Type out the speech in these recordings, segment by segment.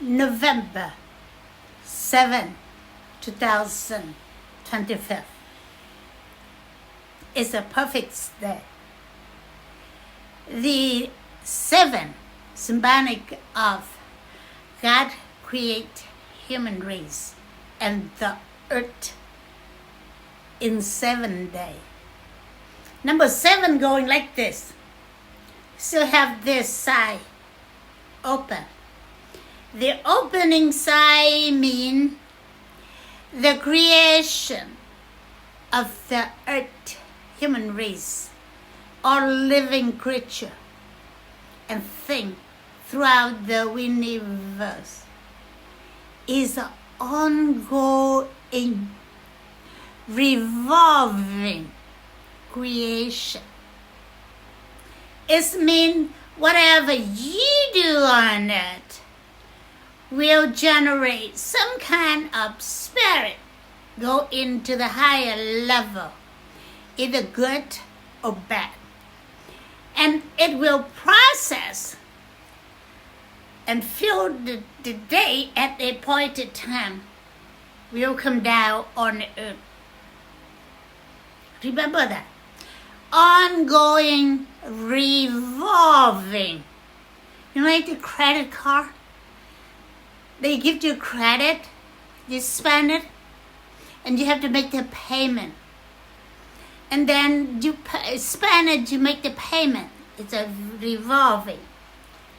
November 7, 2025. It's a perfect day. The 7, symbolic of God create human race and the earth in 7 days. Number 7 going like this. Still have this side open. The opening side means the creation of the earth, human race, all living creature and thing throughout the universe is an ongoing, revolving creation. It means whatever you do on it will generate some kind of spirit, go into the higher level, either good or bad. And it will process and fill the day at a appointed time will come down on the earth. Remember that. Ongoing, revolving. You know, like the credit card? They give you credit, you spend it, and you have to make the payment. And then you spend it, you make the payment. It's a revolving.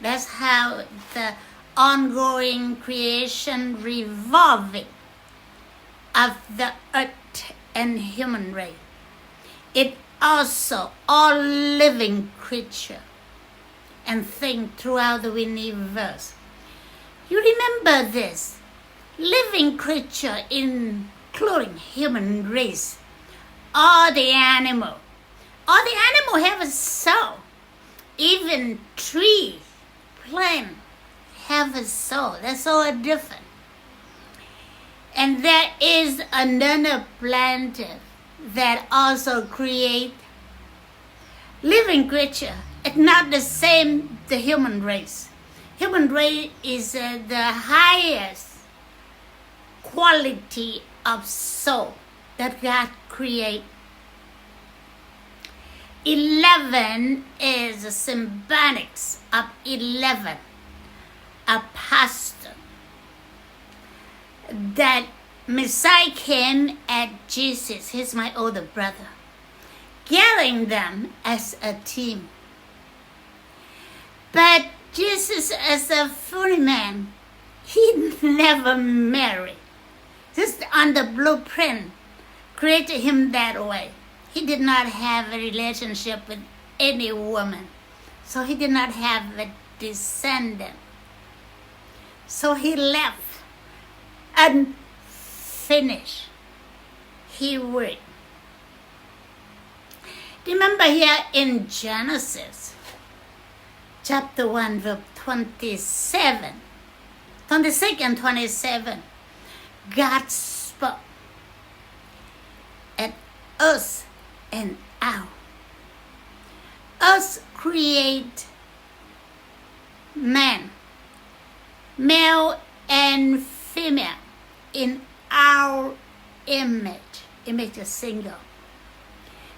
That's how the ongoing creation revolving of the earth and human race. It also all living creature and thing throughout the universe. You remember this, living creature including human race, all the animal have a soul, even tree, plant have a soul. That's all different. And there is another planet that also create living creature. It's not the same the human race. Human race is the highest quality of soul that God create. 11 is symbolics of 11 apostles that Messiah came at Jesus. He's my older brother, gathering them as a team. But Jesus, as a free man, he never married. Just on the blueprint, created him that way. He did not have a relationship with any woman. So he did not have a descendant. So he left unfinished. He would. Remember here in Genesis, chapter 1, verse 27, 26 and 27, God spoke, and us and out. Us create man, male and female, in our image. Image is single.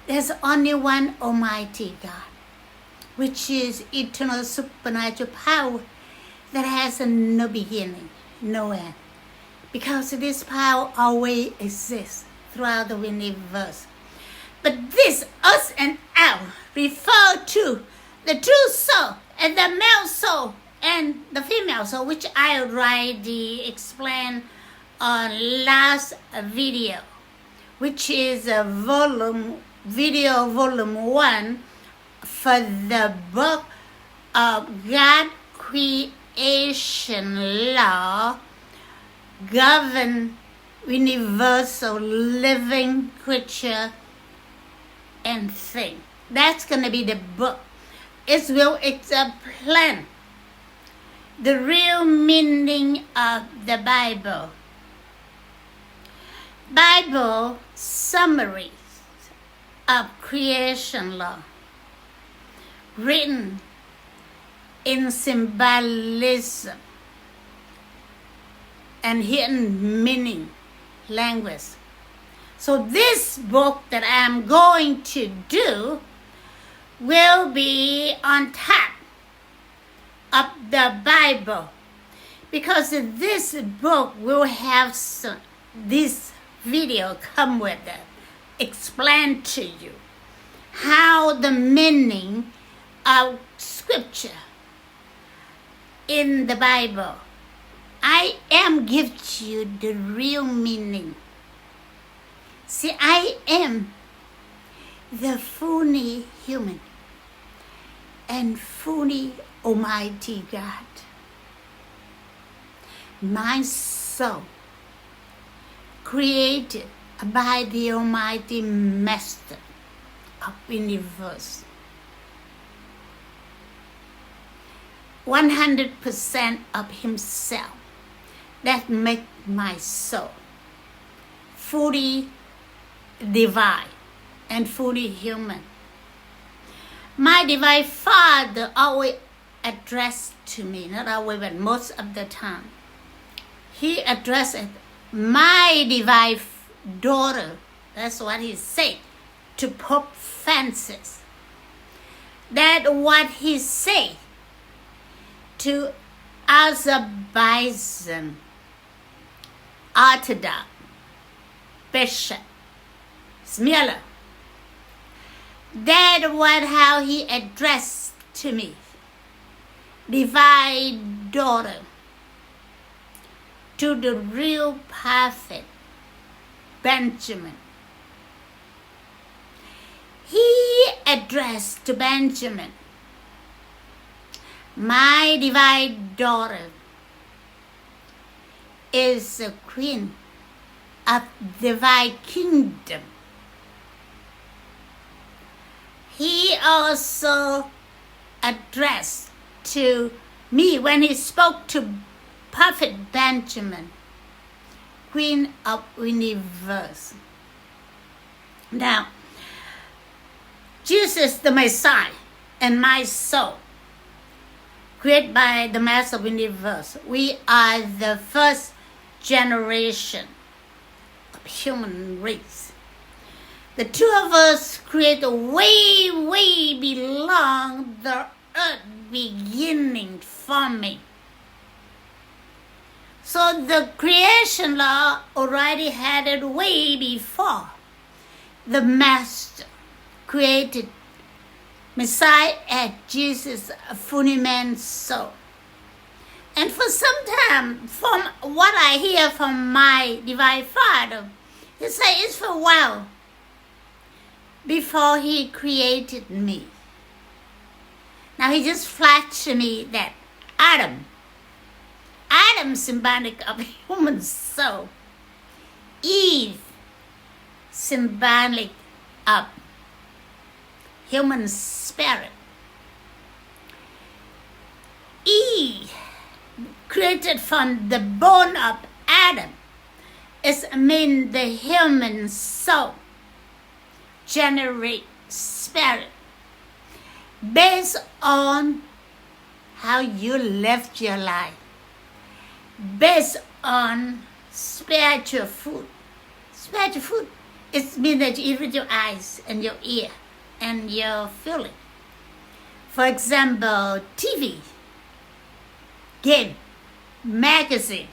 There's only one Almighty God, which is eternal supernatural power that has no beginning, no end. Because this power always exists throughout the universe. But this, us and our, refer to the true soul and the male soul and the female soul, which I already explained on last video, which is a volume 1 for the book of God creation law, govern universal living creature and thing. That's going to be the book. It's a plan. The real meaning of the Bible. Bible summary of creation law, written in symbolism, and hidden meaning language. So this book that I'm going to do will be on top of the Bible, because this book will have this video come with it, explain to you how the meaning of scripture in the Bible. I am giving you the real meaning. See, I am the fully human and fully Almighty God. My soul, created by the Almighty Master of the universe, 100% of Himself, that make my soul fully divine and fully human. My divine Father always addressed to me, not always, but most of the time, He addressed my divine daughter. That's what He said to Pope Francis. That's what He said to Azerbaijan Orthodox Bishop Smirla. That was how He addressed to me, divine daughter, to the real prophet Benjamin. He addressed to Benjamin, my divine daughter is the queen of divine kingdom. He also addressed to me when He spoke to Prophet Benjamin, Queen of Universe. Now, Jesus the Messiah and my soul, created by the Master of the Universe, we are the first generation of human race. The two of us created way, way beyond the earth beginning forming. So the creation law already had it way before the Master created Messiah and Jesus, a fully man soul. And for some time, from what I hear from my divine Father, He said it's for a while before He created me. Now He just flashed to me that Adam symbolic of human soul, Eve symbolic of human spirit. Eve, created from the bone of Adam, is the human soul, generate spirit, based on how you lived your life, based on spiritual food. Spiritual food, it means that you eat with your eyes and your ear and your feeling. For example, TV, game, magazine,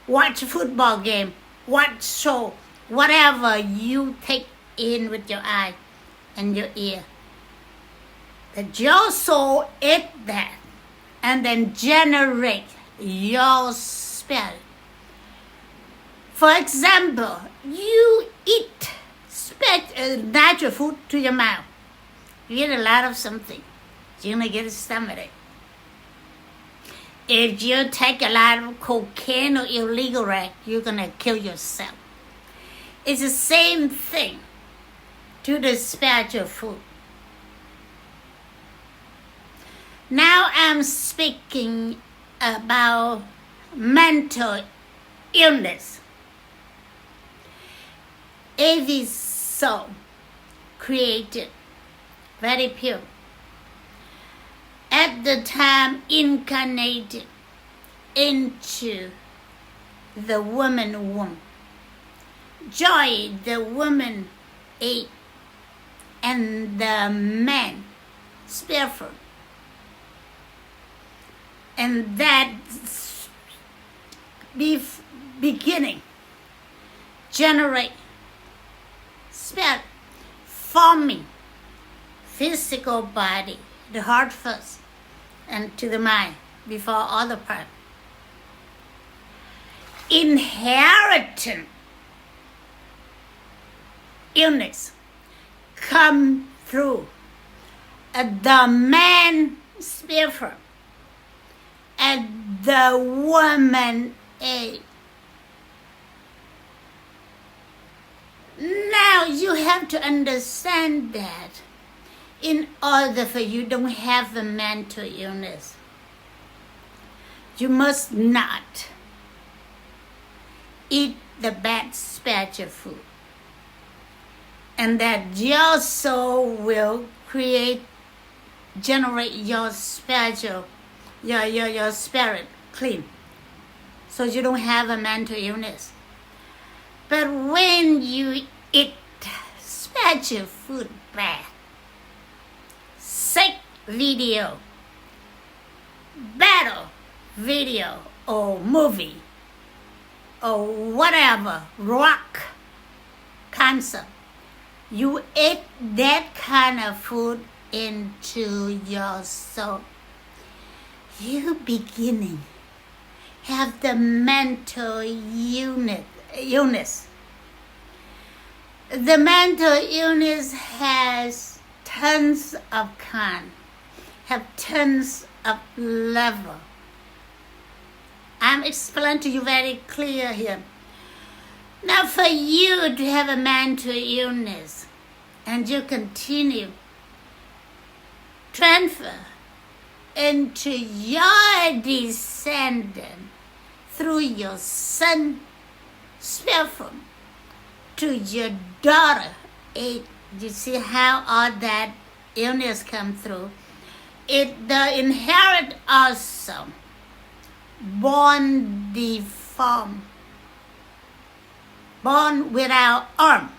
watch football game, watch show, whatever you take in with your eye and your ear. That your soul eat that and then generate your spirit. For example, you eat natural food to your mouth. You eat a lot of something, you're going to get a stomachache. If you take a lot of cocaine or illegal rag, you're going to kill yourself. It's the same thing to the spiritual food. Now I'm speaking about mental illness. Every soul created very pure. At the time incarnated into the woman womb. Joy, the woman ate, and the man spirit. And that beginning generate spirit, forming physical body, the heart first, and to the mind before other part. Inherited illness come through the man spirit and the woman ate. Now you have to understand that in order for you don't have a mental illness, you must not eat the bad spiritual food. And that your soul will generate your spiritual, your spirit clean. So you don't have a mental illness. But when you eat spiritual food bad, sick video, battle video or movie or whatever, rock concert, you ate that kind of food into your soul. You beginning have the mental illness. The mental illness has tons of kind, have tons of level. I'm explaining to you very clear here. Now for you to have a mental illness and you continue transfer into your descendant through your son spirit to your daughter. You see how all that illness come through? The inherit also born deformed, born without arm,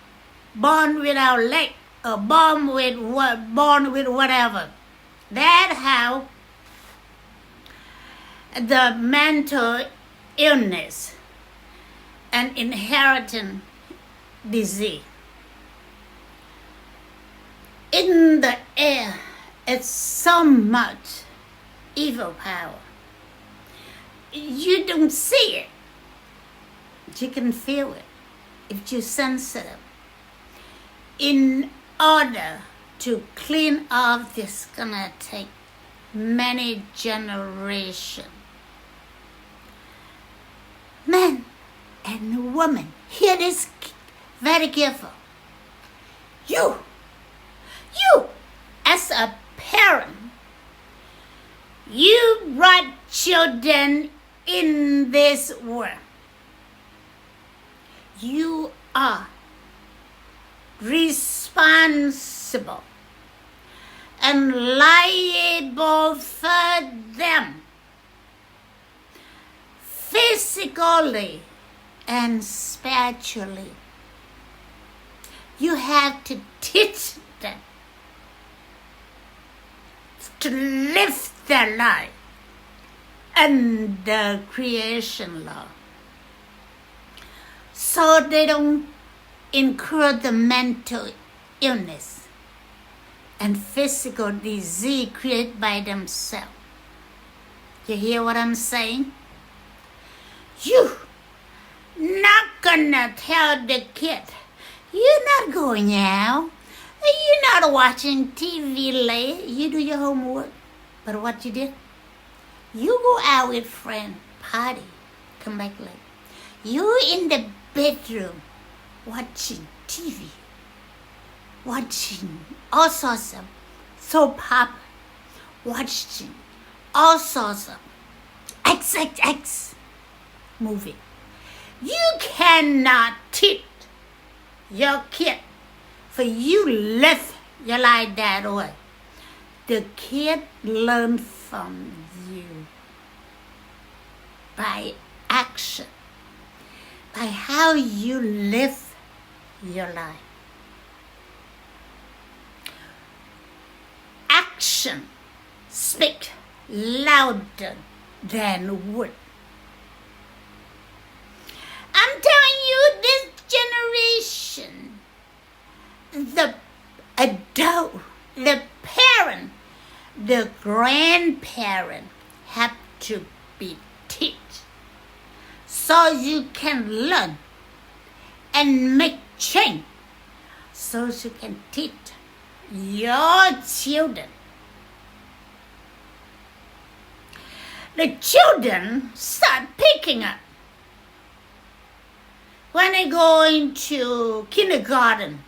born without leg, or born with whatever. That's how the mental illness and inherited disease. In the air, it's so much evil power. You don't see it. You can feel it if you sense it. In order to clean off this, gonna take many generations. Men and women, hear this very careful. You as a parent, you brought children in this world. You are responsible and liable for them physically and spiritually. You have to teach them to live their life under creation law, so they don't incur the mental illness and physical disease created by themselves. You hear what I'm saying? You not gonna tell the kid, you're not going out, you're not watching TV late, you do your homework. But what you did? You go out with friends, party, come back late. You in the bedroom watching TV, watching all sorts of soap opera, watching all sorts of XXX movie. You cannot teach your kid for you live your life that way. The kid learn from you by action. by how you live your life. Action speak louder than word. I'm telling you, this generation, the adult, the parent, the grandparent have to be taught so you can learn and make change, so you can teach your children. The children start picking up when they go into kindergarten,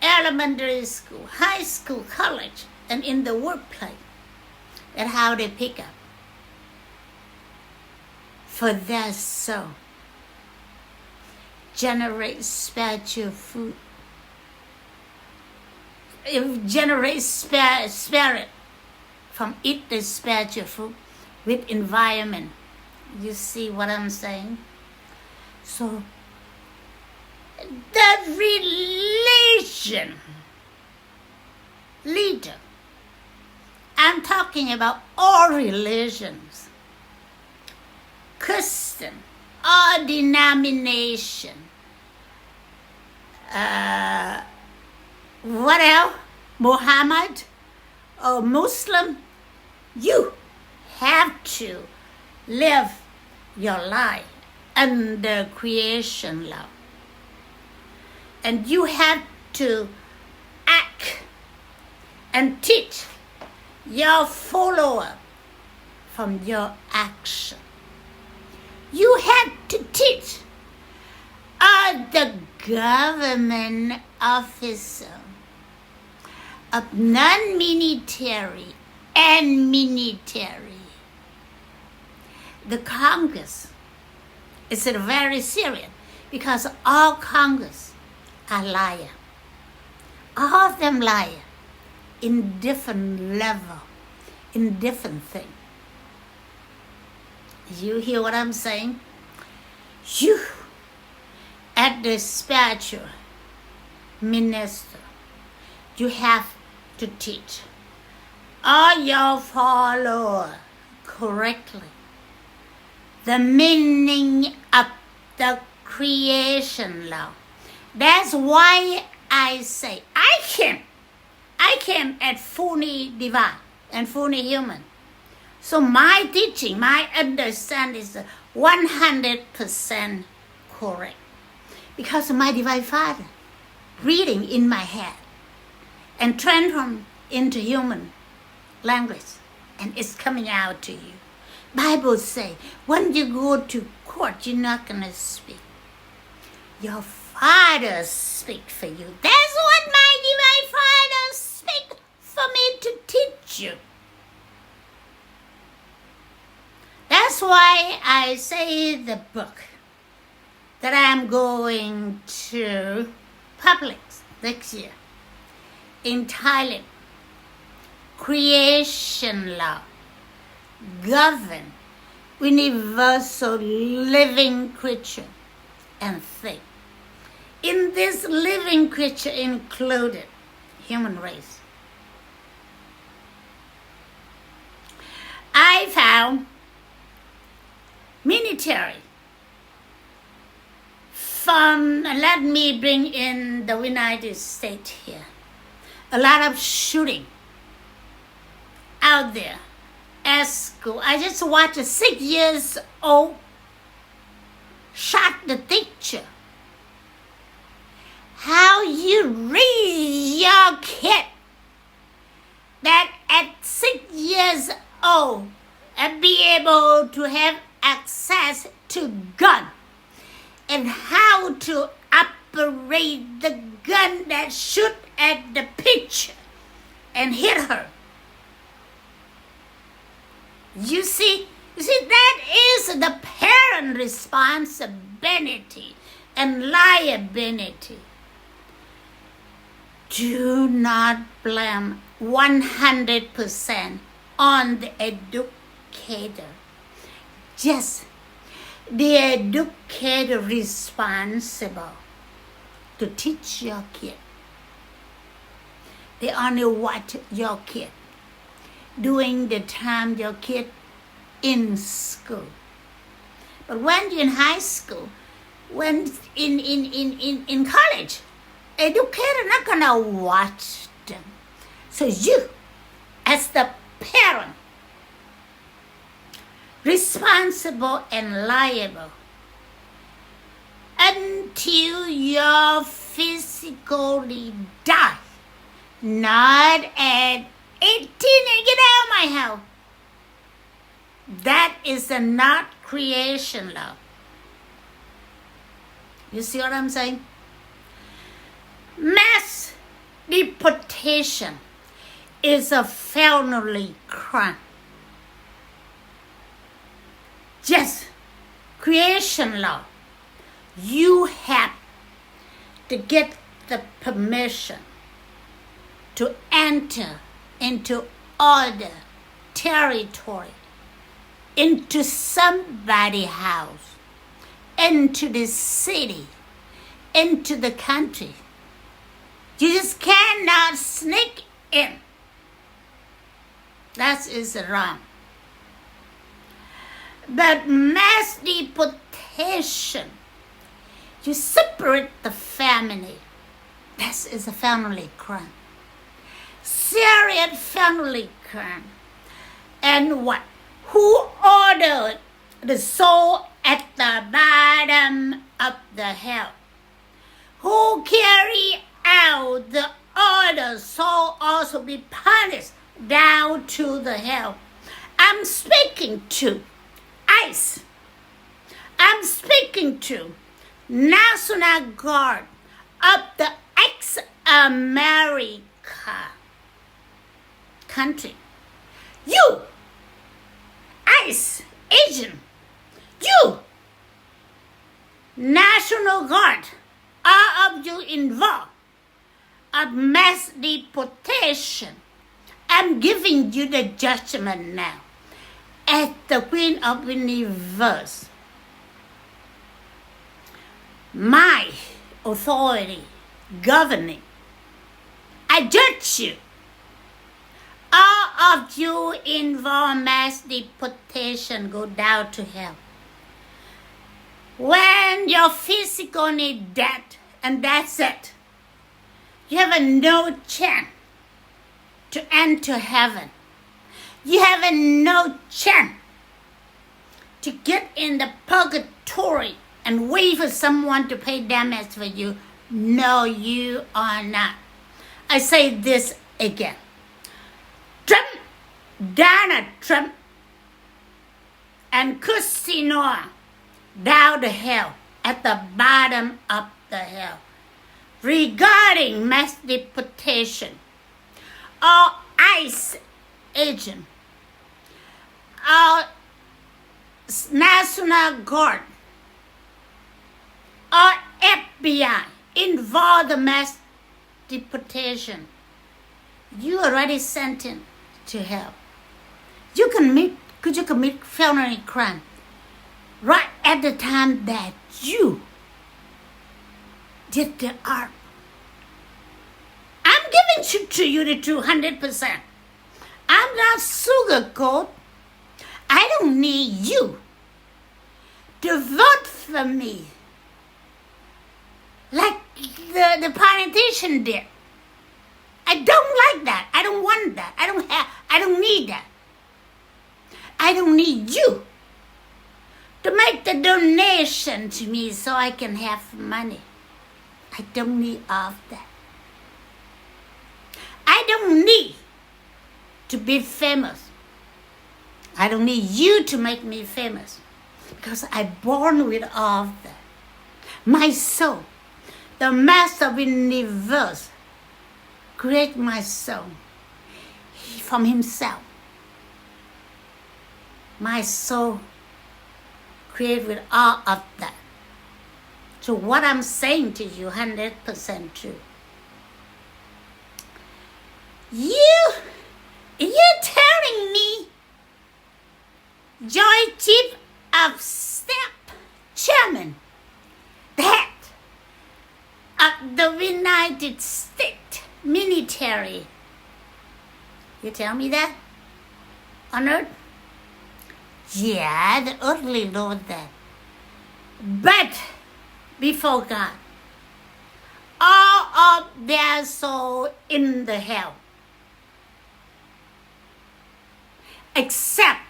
elementary school, high school, college, and in the workplace. That's how they pick up. For their soul generates spiritual food. It generates spirit from eat the spiritual food with environment. You see what I'm saying? So the religion leader, I'm talking about all religions, Christian, all denomination, what else? Muhammad or Muslim, you have to live your life under creation law. And you have to act and teach your follower from your action. You have to teach all the government officers of non-military and military. The Congress is very serious because all Congress are liars. All of them liars in different level, in different things. You hear what I'm saying? You, at the spiritual minister, you have to teach all your followers correctly the meaning of the creation law. That's why I say I came as fully divine and fully human. So my teaching, my understanding is 100% correct. Because my divine Father reading in my head and transform into human language, and it's coming out to you. Bible say, when you go to court, you're not going to speak. Your Father speak for you. That's what my divine Father speak for me to teach you. That's why I say the book that I'm going to publish next year in Thailand, Creation Law, Govern Universal Living Creature and Thing. In this living creature included human race. I found military from, let me bring in the United States here. A lot of shooting out there at school. I just watched a 6-year-old shot the teacher. How you raise your kid that at 6 years old and be able to have access to gun and how to operate the gun that shoot at the picture and hit her. You see, that is the parent responsibility and liability. Do not blame 100% on the educator. Just the educator responsible to teach your kid. They only watch your kid during the time your kid in school. But when you're in high school, when in college, educator not gonna watch them. So you, as the parent, responsible and liable until you physically die. Not at 18 and get out of my house. That is not creation law. You see what I'm saying? Mass deportation is a felony crime. Just creation law. You have to get the permission to enter into other territory, into somebody's house, into the city, into the country. You just cannot sneak in. That is wrong. But mass deportation, you separate the family. That is a family crime. Serious family crime. And what? Who ordered the soul at the bottom of the hell? Who carry out the order, soul also be punished down to the hell? I'm speaking to ICE. I'm speaking to National Guard of the ex-America country. You, ICE agent, you, National Guard, all of you involved of mass deportation. I'm giving you the judgment now as the Queen of the Universe. My authority governing. I judge you. All of you involved mass deportation go down to hell. When you're physically dead, and that's it, you have no chance to enter heaven. You have no chance to get in the purgatory and wait for someone to pay damage for you. No, you are not. I say this again. Trump, Donald Trump, and Christina down the hell, at the bottom of the hell, regarding mass deportation, or ICE agent, or National Guard, or FBI involved in mass deportation, you already sentenced to hell. You commit felony crime right at the time that you did the act. I'm giving to you the 200%. I'm not sugarcoat. I don't need you to vote for me like the politician did. I don't like that. I don't want that. I don't need that. I don't need you to make the donation to me so I can have money. I don't need all of that. I don't need to be famous. I don't need you to make me famous because I'm born with all of that. My soul, the master of the universe, create my soul from himself. My soul create with all of that. So what I'm saying to you, 100% true. You're telling me Joy Chief of Step United States military. You tell me that? On earth? Yeah, the earthly know that. But before God, all of their soul in the hell, except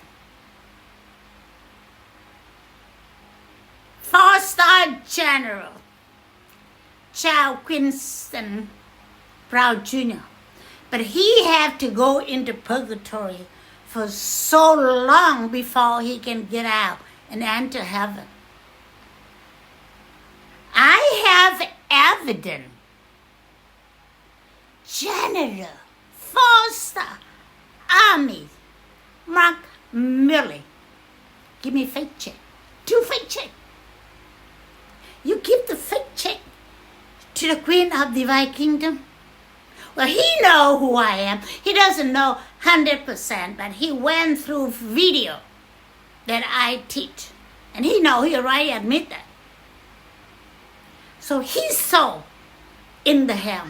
4-star General Charles Winston Brown Jr. But he had to go into purgatory for so long before he can get out and enter heaven. I have evidence. General, 4-star Army, Mark Milley. Give me a fake check. 2 fake check. You give the fake check to the Queen of Divine Kingdom? Well, he know who I am. He doesn't know 100%, but he went through video that I teach. And he already admit that. So his soul in the hell.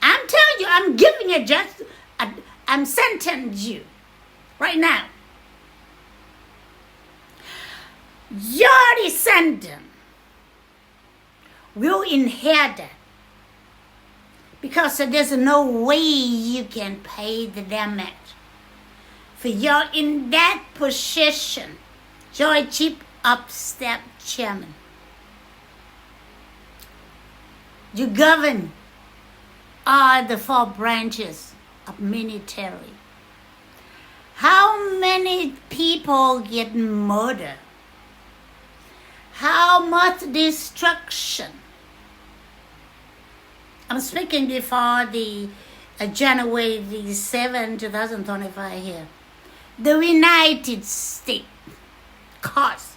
I'm telling you, I'm giving a judgment. I'm sentencing you right now. Your descendant will inherit it because there's no way you can pay the damage. For you're in that position, you're chief of staff chairman. You govern all the 4 branches of military. How many people get murdered? How much destruction? I'm speaking before the January 7, 2025 here. The United States caused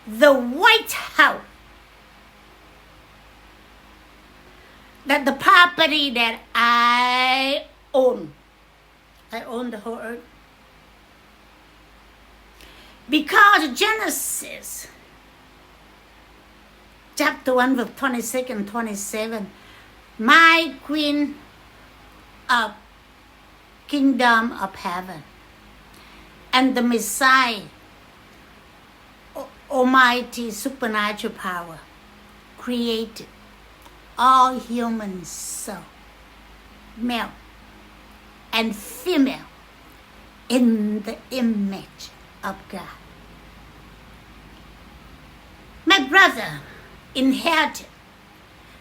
the White House that the property that I own the whole earth. Because Genesis chapter 1 verse 26 and 27, my Queen of Kingdom of Heaven and the Messiah, Almighty supernatural power, created all human soul, male and female, in the image of God. My brother inherited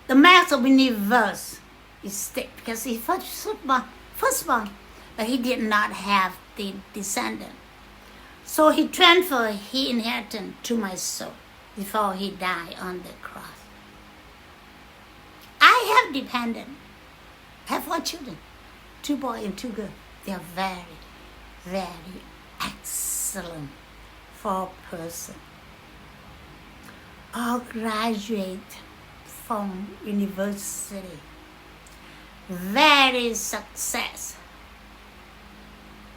the mass of the universe because he firstborn, but he did not have the descendant. So he transferred his inheritance to my soul before he died on the cross. I have dependent. I have 4 children, 2 boys and 2 girls. They are very, very excellent 4 person. All graduate from university. Very success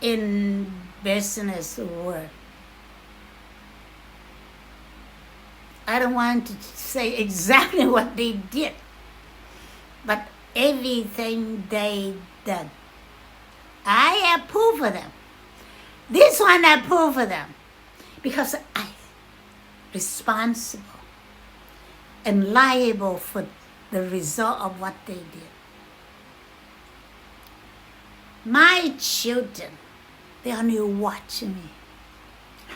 in business world. I don't want to say exactly what they did, but everything they did, I approve of them. This one I approve of them because I responsible and liable for the result of what they did. My children, they only watch me,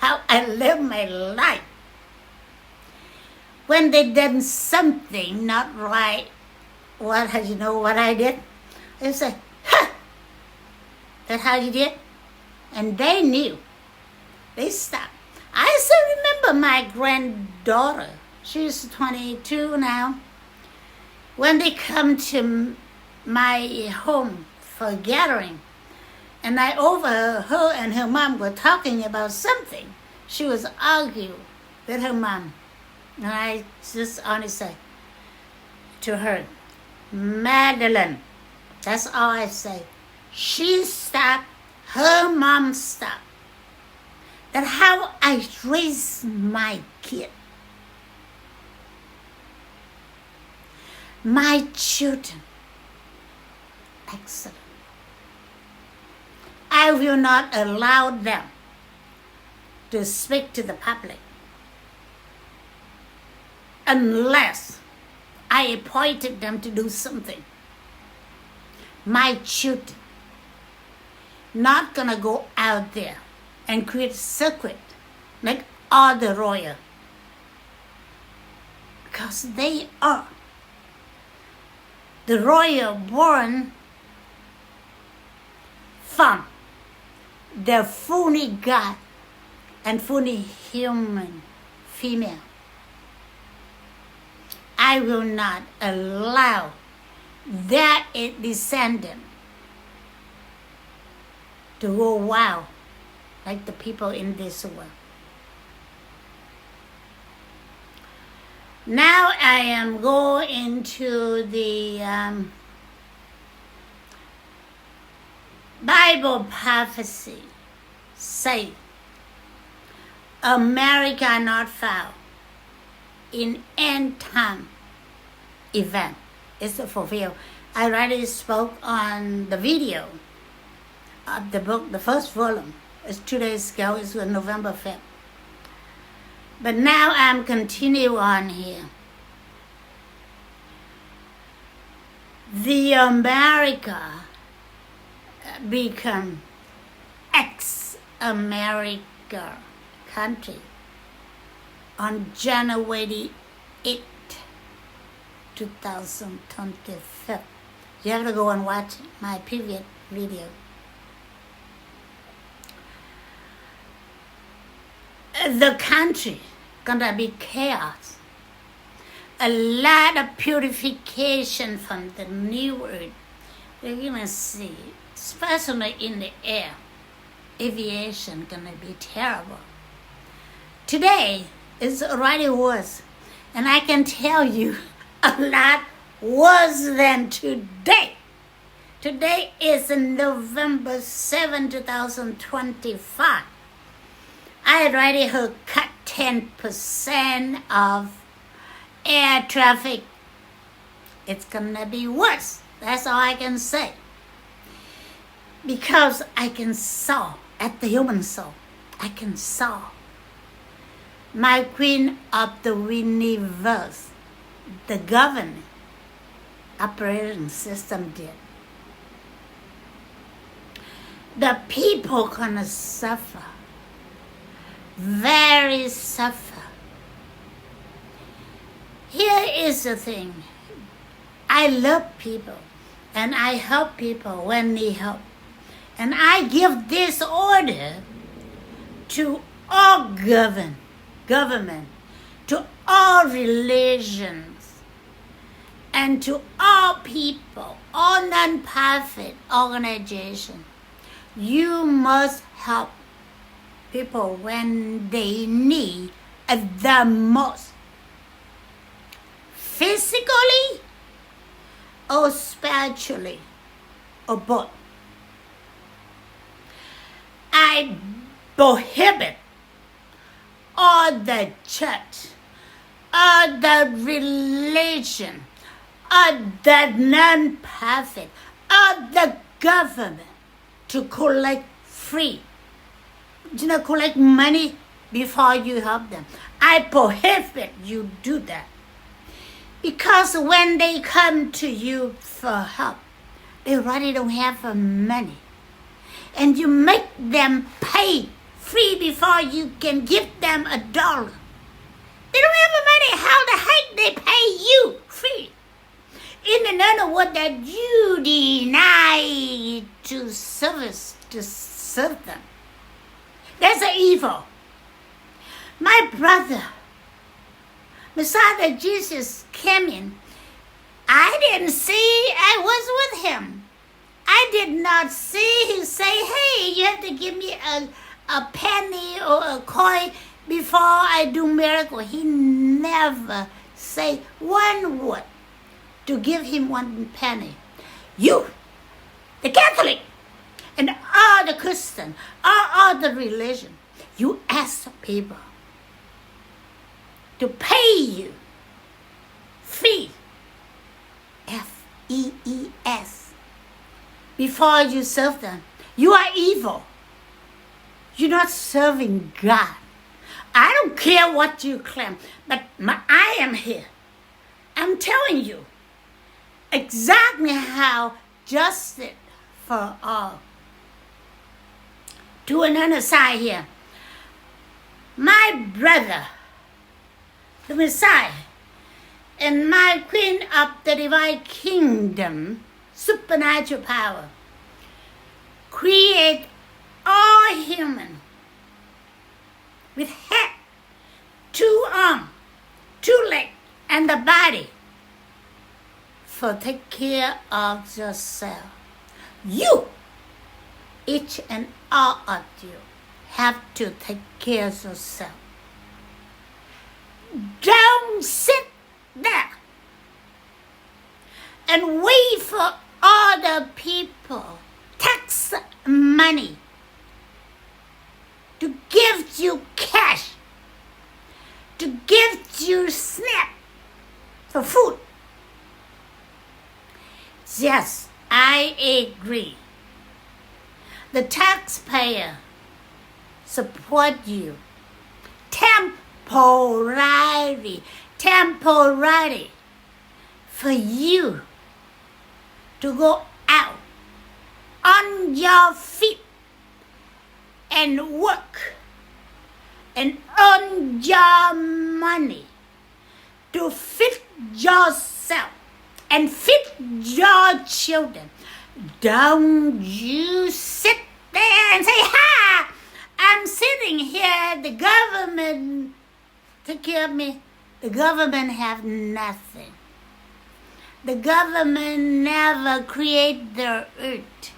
how I live my life. When they did something not right, what I did? They say, "Ha! That's how you did?" And they knew. They stopped. I still remember my granddaughter. She's 22 now. When they come to my home for a gathering, and I overheard her and her mom were talking about something. She was arguing with her mom. And I just only say to her, "Madeline," that's all I say. She stopped, her mom stopped. that how I raise my kid, my children, excellent. I will not allow them to speak to the public unless I appointed them to do something. My children not gonna go out there and create a circuit like all the royal, because they are the royal born from the fully God and fully human female. I will not allow their descendant to go wild like the people in this world. Now I am going into the Bible prophecy. Say, America not found in end time event. It's fulfilled. I already spoke on the video of the book, the first volume. It's 2 days ago. It's on November 5th. But now I'm continue on here. The America become ex-America country on January 8, 2025. You have to go and watch my previous video. The country gonna be chaos. A lot of purification from the new earth. We're gonna see, especially in the air, aviation gonna be terrible. Today is already worse, and I can tell you a lot worse than today. Today is November 7, 2025. I already heard cut 10% of air traffic. It's gonna be worse. That's all I can say. Because I can saw at the human soul, I can saw my queen of the universe, the governing operating system did. The people gonna suffer. Very suffer. Here is the thing. I love people and I help people when they help. And I give this order to all government, to all religions, and to all people, all non-profit organizations. You must help people when they need the most, physically or spiritually or both. I prohibit all the church, all the religion, all the non-profit, all the government to collect free. Collect money before you help them. I prohibit you do that. Because when they come to you for help, they already don't have money. And you make them pay free before you can give them $1. They don't have money. How the heck they pay you free? In another word, that you deny to serve them. That's an evil. My brother, Messiah Jesus came in. I didn't see, I was with him. I did not see him say, hey, you have to give me a penny or a coin before I do miracle. He never say one word to give him one penny. You, the Catholic, and all the Christian, all the religion, You ask people to pay you fee, F-E-E-S, before you serve them. You are evil. You're not serving God. I don't care what you claim, but I am here. I'm telling you exactly how justice for all. To another side here, my brother, the Messiah, and my Queen of the Divine Kingdom, supernatural power, create all human with head, 2 arms, 2 legs, and the body for take care of yourself. You, each and all of you, have to take care of yourself. Don't sit there and wait for other people, tax money, to give you cash, to give you SNAP for food. Yes, I agree. The taxpayer support you temporarily for you to go out on your feet and work and earn your money to feed yourself and feed your children. Don't you sit there and say, "Ha! I'm sitting here, the government take care of me." The government have nothing. The government never create the earth.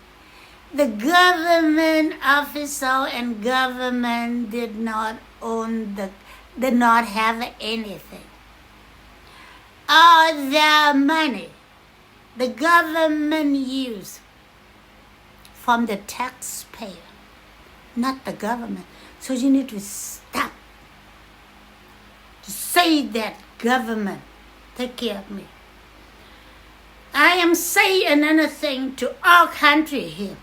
The government official and government did not have anything. All their money, the government use from the taxpayer, not the government. So you need to stop to say that government take care of me. I am saying another thing to all country here.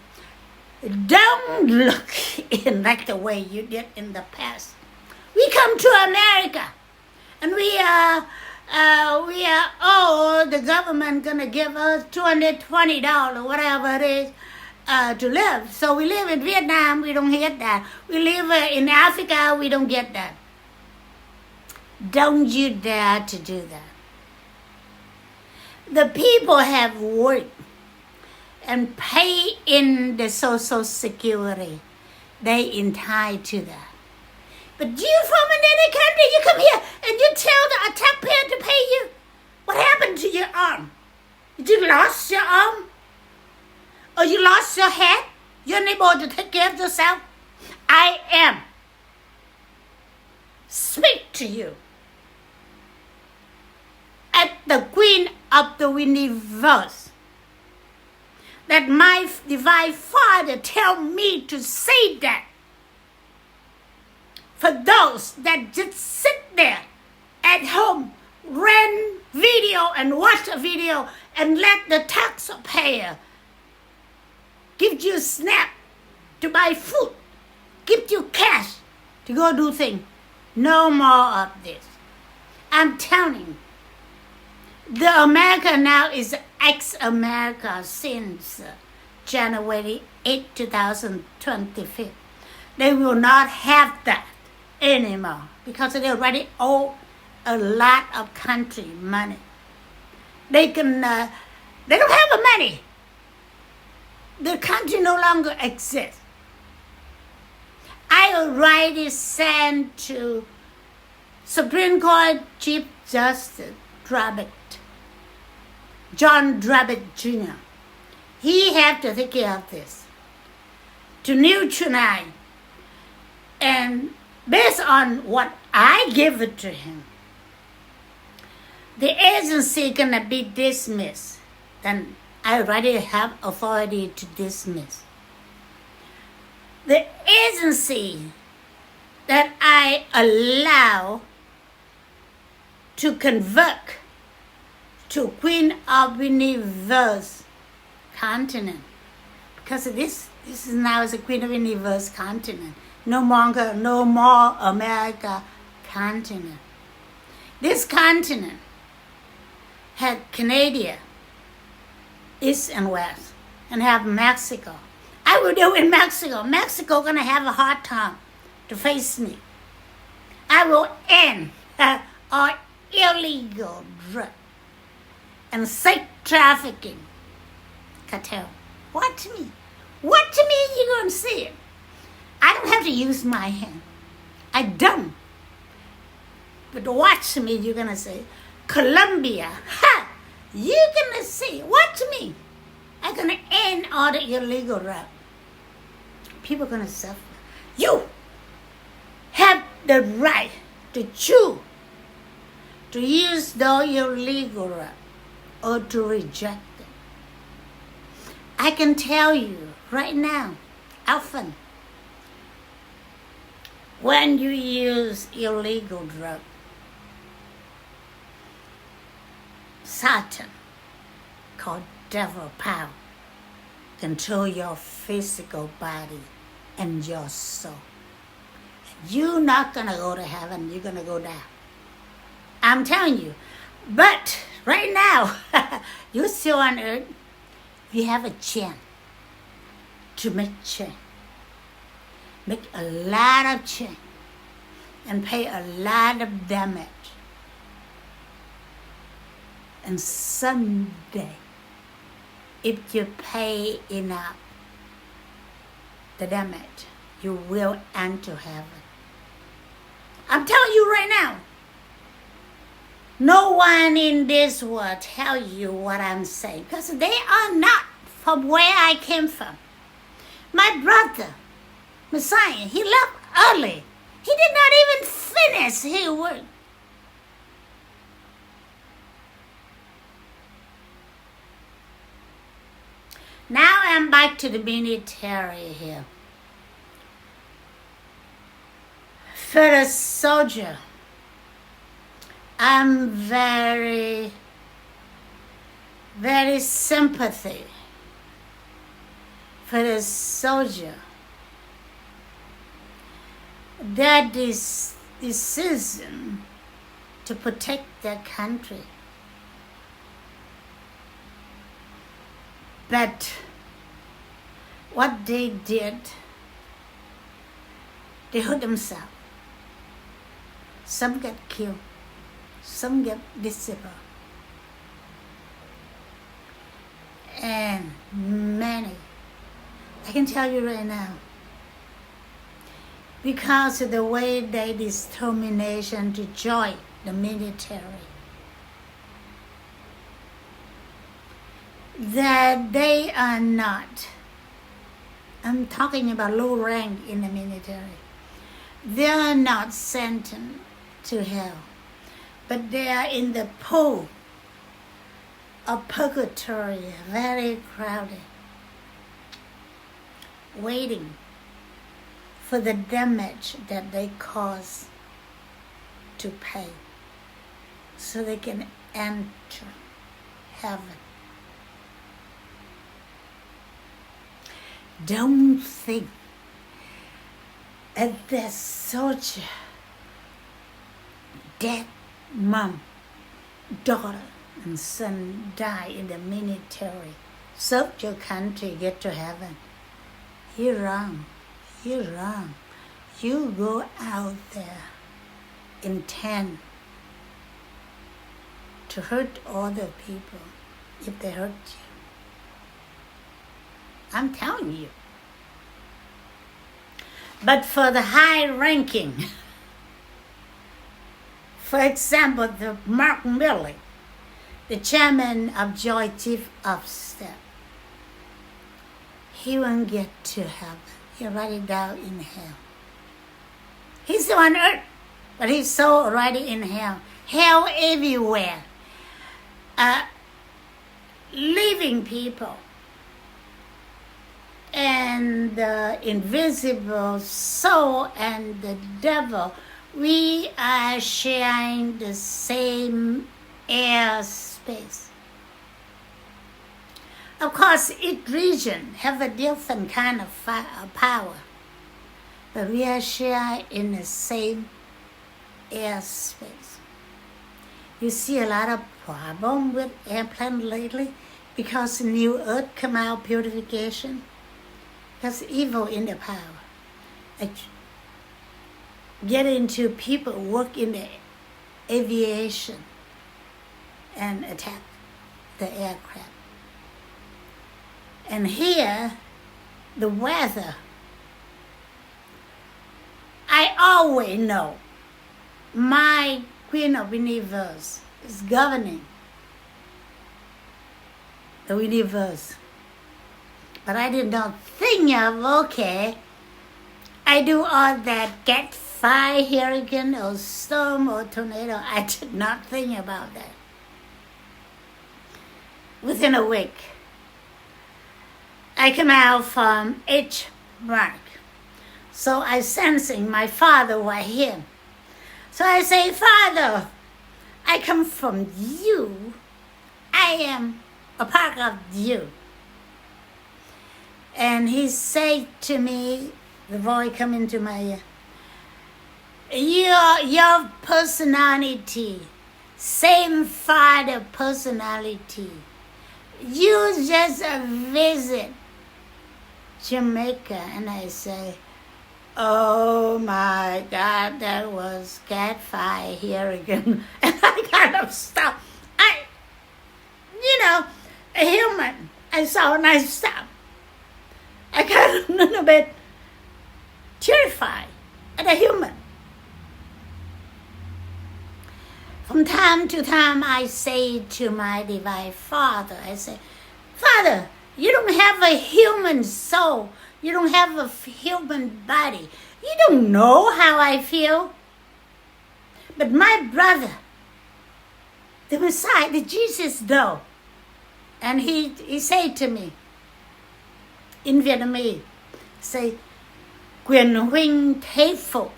Don't look in like the way you did in the past. We come to America and we are the government gonna give us $220, whatever it is, to live. So we live in Vietnam, we don't get that. We live in Africa, we don't get that. Don't you dare to do that. The people have worked and pay in the Social Security. They entitled to that. But you from another country, you come here and you tell the taxpayer to pay you. What happened to your arm? Did you lost your arm? Or you lost your head? You're unable to take care of yourself? I am. Speak to you. At the Queen of the universe, that my divine Father tell me to say that. For those that just sit there at home, rent video and watch a video and let the taxpayer give you SNAP to buy food, give you cash to go do things. No more of this. I'm telling you. The America now is ex-America since January 8, 2025. They will not have that anymore because they already owe a lot of country money. They don't have the money. The country no longer exists. I already sent to Supreme Court Chief Justice John Drabbit Jr. He have to take care of this, to neutralize, and based on what I give it to him, the agency gonna be dismissed. Then I already have authority to dismiss. The agency that I allow to convert to Queen of Universe continent. Because this is now is a Queen of Universe continent. No more America continent. This continent had Canada, East and West, and have Mexico. I will do in Mexico. Mexico gonna have a hard time to face me. I will end all illegal drug and sex trafficking cartel. Watch me. Watch me, you're gonna see it. I don't have to use my hand. I don't. But watch me, you're gonna say, Colombia, ha! You're gonna see. Watch me. I'm gonna end all the illegal rap. People are gonna suffer. You have the right to choose to use the illegal rap or to reject it. I can tell you right now, often, when you use illegal drug, Satan, called devil power, control your physical body and your soul. You're not gonna go to heaven, you're gonna go down. I'm telling you. But right now, you're still on earth. You have a chance to make change. Make a lot of change and pay a lot of damage. And someday, if you pay enough the damage, you will enter heaven. I'm telling you right now. No one in this world tell you what I'm saying because they are not from where I came from. My brother, Messiah, he left early. He did not even finish his work. Now I'm back to the military here. For a soldier, I'm very, very sympathy for the soldier. That is decision to protect their country. But what they did, they hurt themselves. Some get killed. Some get disabled. And many, I can tell you right now, because of the way they determination to join the military, that they are not, I'm talking about low rank in the military, they are not sentenced to hell, but they are in the pool of purgatory, very crowded, waiting for the damage that they cause to pay so they can enter heaven. Don't think that the soldier, dead mom, daughter, and son die in the military, serve your country, get to heaven. You're wrong. You're wrong. You go out there intent to hurt other people if they hurt you. I'm telling you. But for the high ranking, for example, the Mark Milley, the chairman of Joy Chief of Staff, he won't get to heaven. He already down in hell. He's still on earth, but he's so already in hell. Hell everywhere. Living people and the invisible soul and the devil, we are sharing the same air space. Of course, each region have a different kind of power, but we are sharing in the same air space. You see a lot of problem with airplane lately because New Earth come out purification. Because evil in the power. Get into people work in the aviation and attack the aircraft. And here, the weather, I always know my Queen of Universe is governing the universe. But I did not think of, okay, I do all that, get fire, hurricane, or storm, or tornado. I did not think about that. Within a week, I come out from H mark. So I sensing my father was here. So I say, Father, I come from you. I am a part of you. And he said to me, the voice come into my ear, your personality, same father personality. You just visit Jamaica. And I say, oh my God, that was cat fire here again. And I kind of stopped. A human. I saw and I stopped. I got a little bit terrified at a human. From time to time, I say to my Divine Father, I say, Father, you don't have a human soul. You don't have a human body. You don't know how I feel. But my brother, the Messiah, the Jesus, though, and he said to me, in Vietnamese, say, Quyền huynh thế phụ.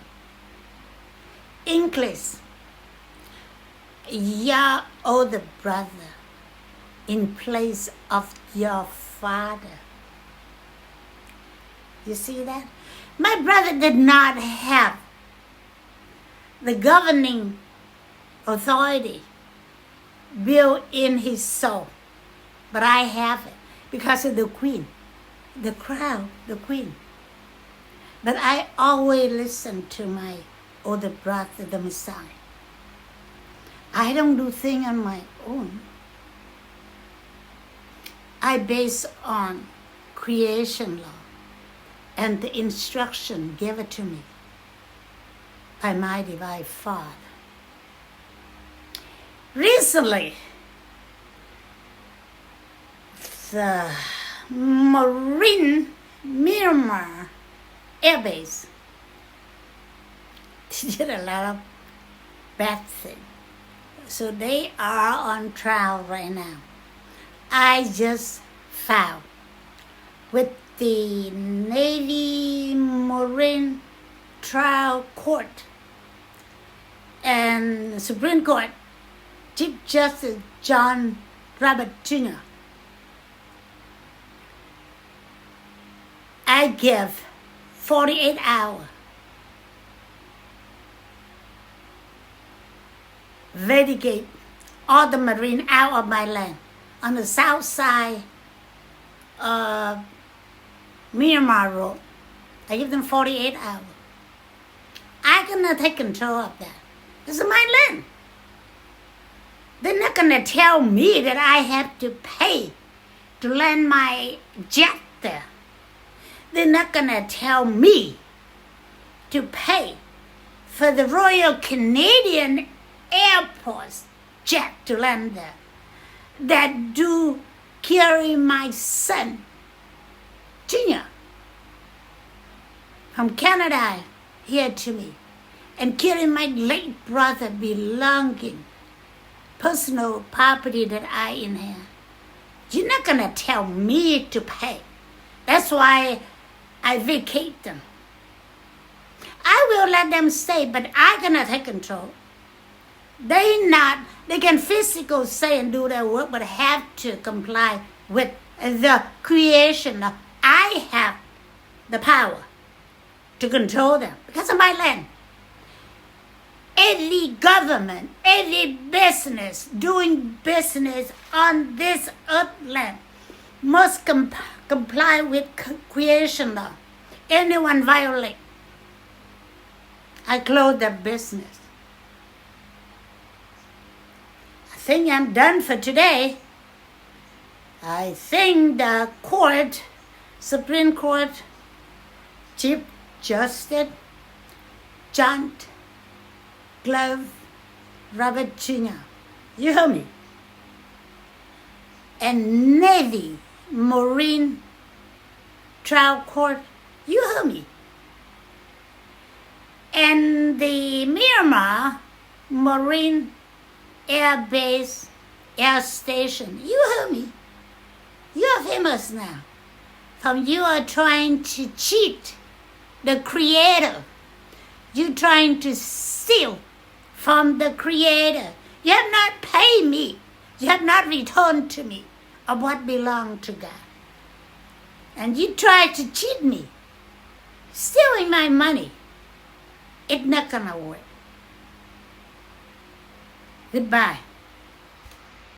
English, your older brother in place of your father. You see that? My brother did not have the governing authority built in his soul, but I have it because of the queen. The crown, the queen. But I always listen to my older brother, the Messiah. I don't do things on my own. I base on creation law and the instruction given to me by my Divine Father. Recently, the Marine Myanmar Air Base did a lot of bad things. So they are on trial right now. I just filed with the Navy Marine Trial Court and Supreme Court Chief Justice John Robert Jr. I give 48 hours. Vindicate all the Marine out of my land on the south side of Myanmar Road. I give them 48 hours. I'm going to take control of that. This is my land. They're not going to tell me that I have to pay to land my jet there. They're not going to tell me to pay for the Royal Canadian Air Force jet to land there that do carry my son, Junior, from Canada here to me, and carry my late brother belonging, personal property that I inherit. You're not going to tell me to pay That's why I vacate them. I will let them stay, but I cannot take control. They can physically say and do their work, but have to comply with the creation. I have the power to control them because of my land. Every government, every business doing business on this earth land must comply with creation law. Anyone violate, I close the business. I think I'm done for today. I think the court, Supreme Court, Chief Justice John Glove Robert Jr., you hear me? And Navy Marine Trial Court, you hear me? And the Myanmar Marine Air Base Air Station, you hear me? You are famous now. From you are trying to cheat the Creator. You're trying to steal from the Creator. You have not paid me. You have not returned to me of what belonged to God. And you try to cheat me, stealing my money. It's not gonna work. Goodbye.